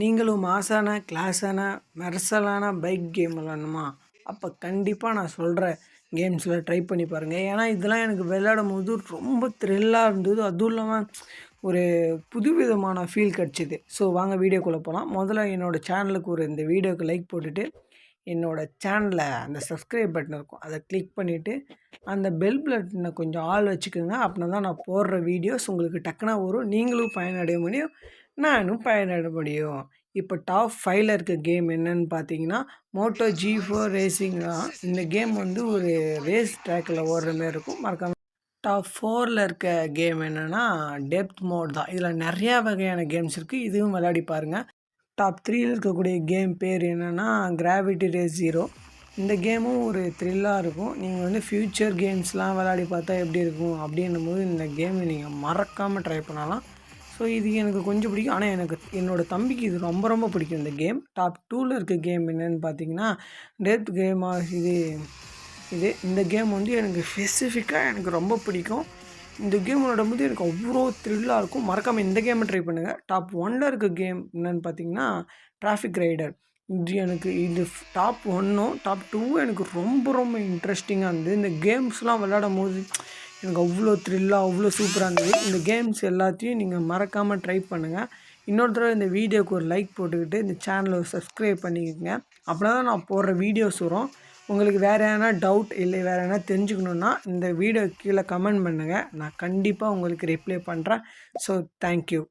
நீங்களும் மாஸான, கிளாஸான, மெர்சலான bike game விளாடணுமா? அப்போ கண்டிப்பாக நான் சொல்கிற கேம்ஸில் ட்ரை பண்ணி பாருங்கள். ஏன்னா இதெல்லாம் எனக்கு விளையாடும்போது ரொம்ப த்ரில்லாக இருந்தது. அதுவும் இல்லாமல் ஒரு புதுவிதமான ஃபீல் கிடச்சிது. ஸோ வாங்க வீடியோக்குள்ளே போகலாம். முதல்ல என்னோடய சேனலுக்கு இந்த வீடியோவுக்கு லைக் போட்டுட்டு, என்னோடய சேனலில் அந்த சப்ஸ்கிரைப் பட்டன் இருக்கும். அதை கிளிக் பண்ணிவிட்டு, அந்த பெல் பட்டனை கொஞ்சம் ஆள் வச்சுக்கோங்க. அப்படின்னா தான் நான் போடுற வீடியோஸ் உங்களுக்கு டக்குனா வரும். நீங்களும் பயனடைய முடியும், நானும் பயனடைய முடியும். இப்போ டாப் 5ல் இருக்க கேம் என்னன்னு பார்த்தீங்கன்னா, மோட்டோ G4 ரேசிங் தான். இந்த கேம் ஒரு ரேஸ் ட்ராக்கில் ஓடுற மாரி இருக்கும். மறக்காம டாப் 4ல் இருக்க கேம் என்னென்னா டெப்த் மோட் தான். இதில் நிறையா வகையான கேம்ஸ் இருக்குது. இதுவும் விளையாடி பாருங்கள். டாப் 3ல் இருக்கக்கூடிய கேம் பேர் என்னென்னா கிராவிட்டி ரேஸ் 0. இந்த கேமும் ஒரு த்ரில்லாக இருக்கும். நீங்கள் ஃப்யூச்சர் கேம்ஸ்லாம் விளையாடி பார்த்தா எப்படி இருக்கும் அப்படின்னும்போது இந்த கேமை நீங்கள் மறக்காமல் ட்ரை பண்ணலாம். ஸோ இது எனக்கு கொஞ்சம் பிடிக்கும். ஆனால் என்னோடய தம்பிக்கு இது ரொம்ப ரொம்ப பிடிக்கும் இந்த கேம். டாப் 2ல் இருக்க கேம் என்னென்னு பார்த்தீங்கன்னா டெப்த் கேமாக இந்த கேம் எனக்கு ஸ்பெசிஃபிக்காக எனக்கு ரொம்ப பிடிக்கும். இந்த கேம் விளையாடும்போது எனக்கு அவ்வளோ த்ரில்லாக இருக்கும். மறக்காமல் இந்த கேமை ட்ரை பண்ணுங்கள். டாப் 1ல் இருக்க கேம் என்னென்னு பார்த்தீங்கன்னா டிராஃபிக் ரைடர். இது டாப் 1ம் டாப் 2வும் எனக்கு ரொம்ப ரொம்ப இன்ட்ரெஸ்டிங்காக இருந்தது. இந்த கேம்ஸ்லாம் விளையாடும்போது எனக்கு அவ்வளோ த்ரில்லாக அவ்வளோ சூப்பராக இருந்தது. இந்த கேம்ஸ் எல்லாத்தையும் நீங்கள் மறக்காமல் ட்ரை பண்ணுங்கள். இன்னொரு தடவை இந்த வீடியோவுக்கு ஒரு லைக் போட்டுக்கிட்டு இந்த சேனலை சப்ஸ்கிரைப் பண்ணிக்கோங்க. அப்படின்னா தான் நான் போடுற வீடியோஸ் வரும். உங்களுக்கு வேறு எதனா டவுட் இல்லை வேறு எதனா தெரிஞ்சுக்கணுன்னா இந்த வீடியோ கீழே கமெண்ட் பண்ணுங்கள். நான் கண்டிப்பாக உங்களுக்கு ரிப்ளை பண்ணுறேன். So thank you.